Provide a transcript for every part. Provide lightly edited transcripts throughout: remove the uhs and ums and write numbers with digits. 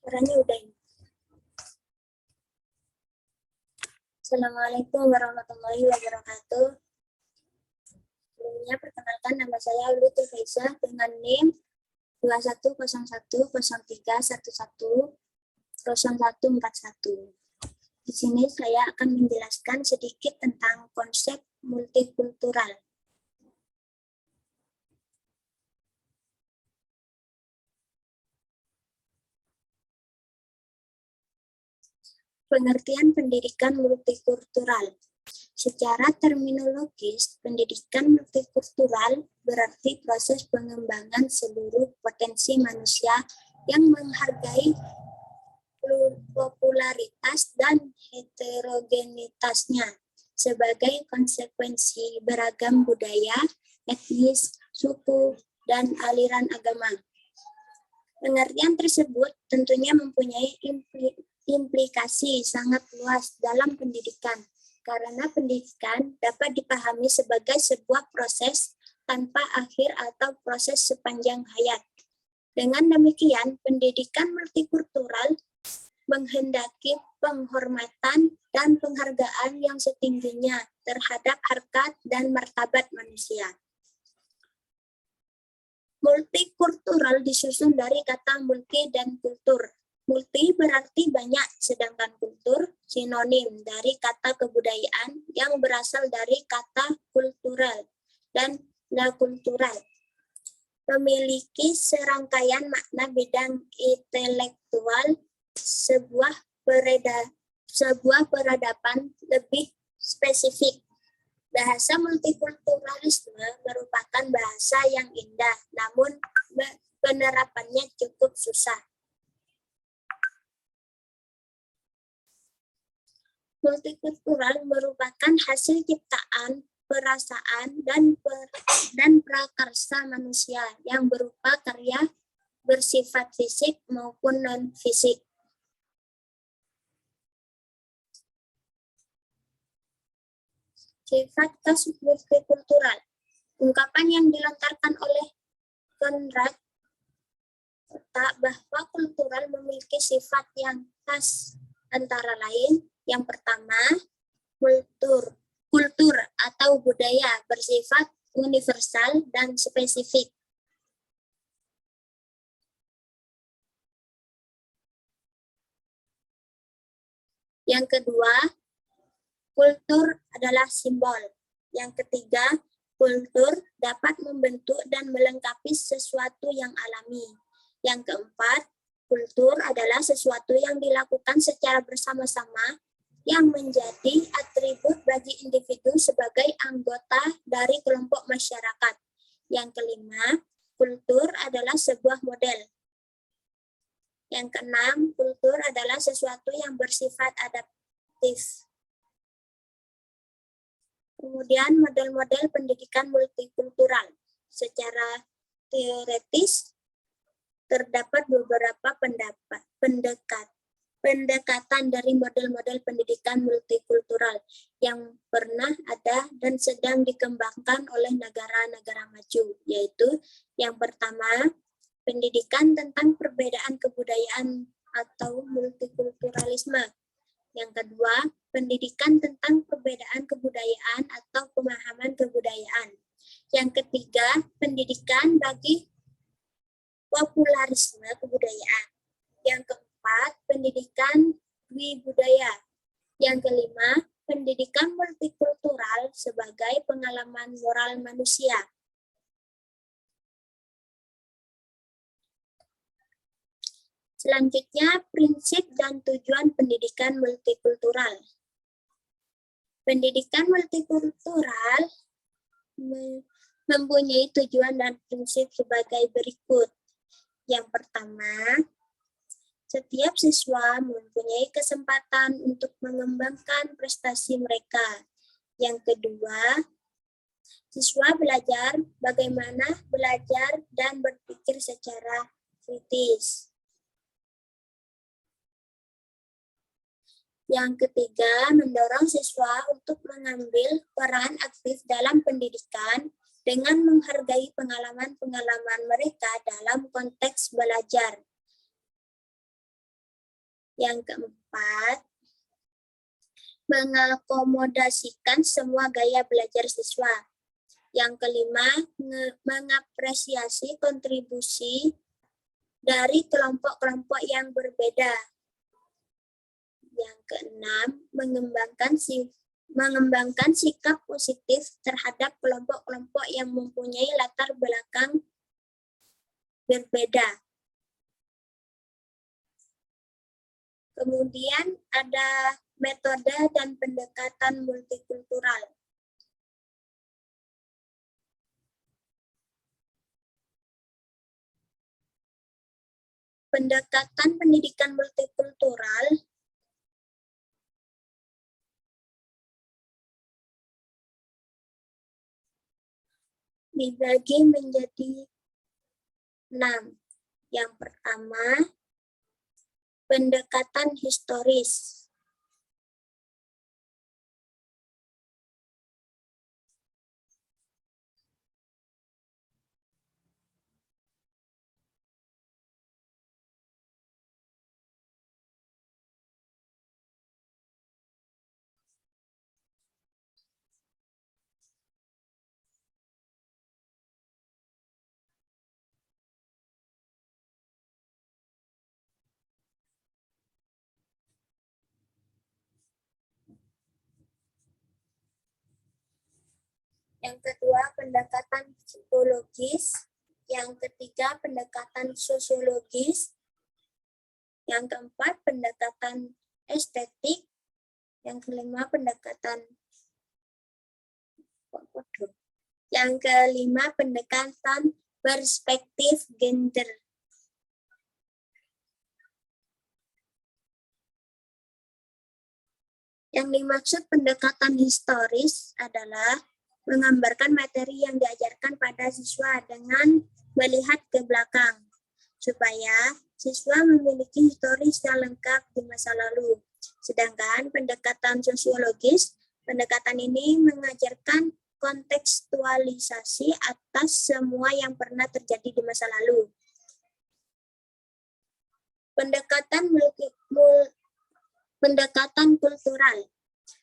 Perannya udah ini. Assalamualaikum warahmatullahi wabarakatuh. Sebelumnya perkenalkan, nama saya Ulwi Faisal dengan NIM 210103110141. Di sini saya akan menjelaskan sedikit tentang konsep multikultural. Pengertian pendidikan multikultural. Secara terminologis, pendidikan multikultural berarti proses pengembangan seluruh potensi manusia yang menghargai popularitas dan heterogenitasnya sebagai konsekuensi beragam budaya, etnis, suku, dan aliran agama. Pengertian tersebut tentunya mempunyai implikasi sangat luas dalam pendidikan, karena pendidikan dapat dipahami sebagai sebuah proses tanpa akhir atau proses sepanjang hayat. Dengan demikian, pendidikan multikultural menghendaki penghormatan dan penghargaan yang setingginya terhadap harkat dan martabat manusia. Multikultural disusun dari kata multi dan kultur. Multi berarti banyak, sedangkan kultur sinonim dari kata kebudayaan yang berasal dari kata kultural dan la kultural. Memiliki serangkaian makna bidang intelektual, sebuah peradaban lebih spesifik. Bahasa multikulturalisme merupakan bahasa yang indah, namun penerapannya cukup susah. Multikultural merupakan hasil ciptaan, perasaan, dan prakarsa manusia yang berupa karya bersifat fisik maupun non-fisik. Sifat khas multikultural. Ungkapan yang dilontarkan oleh Conrad bahwa kultural memiliki sifat yang khas antara lain. Yang pertama, kultur atau budaya bersifat universal dan spesifik. Yang kedua, kultur adalah simbol. Yang ketiga, kultur dapat membentuk dan melengkapi sesuatu yang alami. Yang keempat, kultur adalah sesuatu yang dilakukan secara bersama-sama yang menjadi atribut bagi individu sebagai anggota dari kelompok masyarakat. Yang kelima, kultur adalah sebuah model. Yang keenam, kultur adalah sesuatu yang bersifat adaptif. Kemudian model-model pendidikan multikultural. Secara teoretis, terdapat beberapa pendekatan dari model-model pendidikan multikultural yang pernah ada dan sedang dikembangkan oleh negara-negara maju, yaitu yang pertama, pendidikan tentang perbedaan kebudayaan atau multikulturalisme. Yang kedua, pendidikan tentang perbedaan kebudayaan atau pemahaman kebudayaan. Yang ketiga, pendidikan bagi popularisme kebudayaan. Yang keempat, pendidikan budaya. Yang kelima, pendidikan multikultural sebagai pengalaman moral manusia. Selanjutnya, prinsip dan tujuan pendidikan multikultural. Pendidikan multikultural mempunyai tujuan dan prinsip sebagai berikut. Yang pertama, setiap siswa mempunyai kesempatan untuk mengembangkan prestasi mereka. Yang kedua, siswa belajar bagaimana belajar dan berpikir secara kritis. Yang ketiga, mendorong siswa untuk mengambil peran aktif dalam pendidikan dengan menghargai pengalaman-pengalaman mereka dalam konteks belajar. Yang keempat, mengakomodasikan semua gaya belajar siswa. Yang kelima, mengapresiasi kontribusi dari kelompok-kelompok yang berbeda. Yang keenam, mengembangkan sikap positif terhadap kelompok-kelompok yang mempunyai latar belakang berbeda. Kemudian ada metode dan pendekatan multikultural. Pendekatan pendidikan multikultural dibagi menjadi 6. Yang pertama, pendekatan historis. Yang kedua, pendekatan psikologis. Yang ketiga, pendekatan sosiologis. Yang keempat, pendekatan estetik. Yang kelima, pendekatan perspektif gender. Yang dimaksud pendekatan historis adalah menggambarkan materi yang diajarkan pada siswa dengan melihat ke belakang, supaya siswa memiliki historis yang lengkap di masa lalu. Sedangkan pendekatan sosiologis, pendekatan ini mengajarkan kontekstualisasi atas semua yang pernah terjadi di masa lalu. Pendekatan kultural.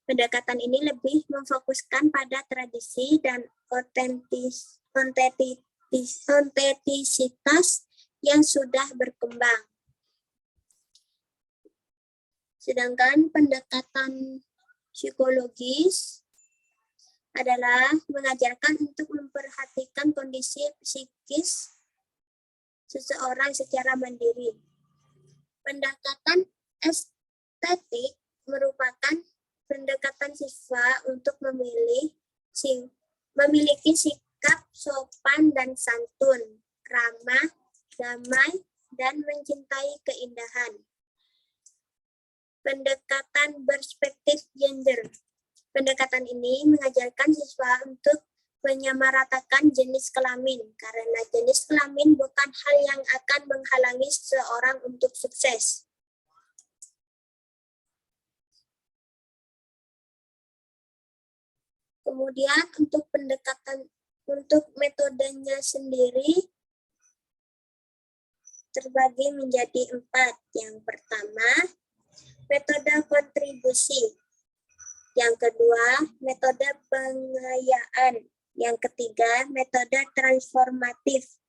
Pendekatan ini lebih memfokuskan pada tradisi dan otentisitas yang sudah berkembang. Sedangkan pendekatan psikologis adalah mengajarkan untuk memperhatikan kondisi psikis seseorang secara mandiri. Pendekatan estetik merupakan pendekatan siswa untuk memiliki sikap sopan dan santun, ramah, damai, dan mencintai keindahan. Pendekatan perspektif gender. Pendekatan ini mengajarkan siswa untuk menyamaratakan jenis kelamin, karena jenis kelamin bukan hal yang akan menghalangi seseorang untuk sukses. Kemudian untuk metodenya sendiri terbagi menjadi 4. Yang pertama, metode kontribusi. Yang kedua, metode pengayaan. Yang ketiga, metode transformatif.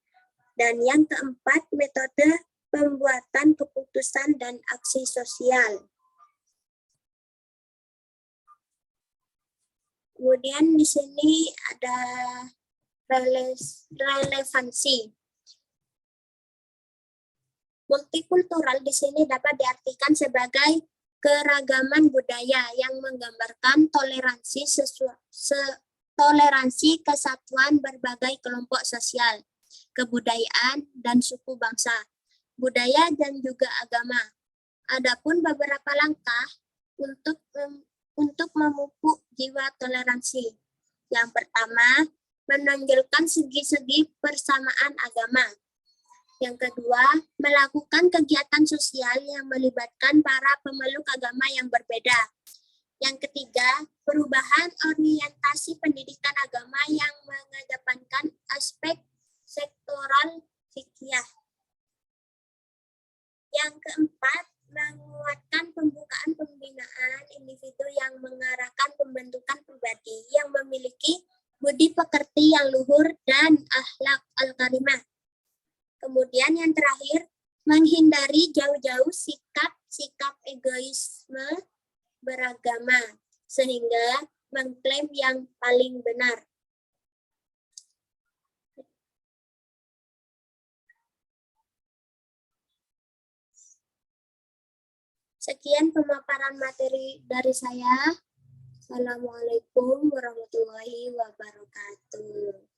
Dan yang keempat, metode pembuatan keputusan dan aksi sosial. Kemudian di sini ada relevansi. Multikultural di sini dapat diartikan sebagai keragaman budaya yang menggambarkan toleransi kesatuan berbagai kelompok sosial, kebudayaan, dan suku bangsa, budaya, dan juga agama. Adapun beberapa langkah untuk memupuk jiwa toleransi. Yang pertama, menonjolkan segi-segi persamaan agama. Yang kedua, melakukan kegiatan sosial yang melibatkan para pemeluk agama yang berbeda. Yang ketiga, perubahan orientasi pendidikan agama yang mengedepankan aspek sektoral fikih. Yang keempat, menguatkan menginginkan pembukaan pembinaan individu yang mengarahkan pembentukan pribadi yang memiliki budi pekerti yang luhur dan akhlak al-karimah. Kemudian yang terakhir, menghindari jauh-jauh sikap egoisme beragama, sehingga mengklaim yang paling benar. Sekian pemaparan materi dari saya. Assalamualaikum warahmatullahi wabarakatuh.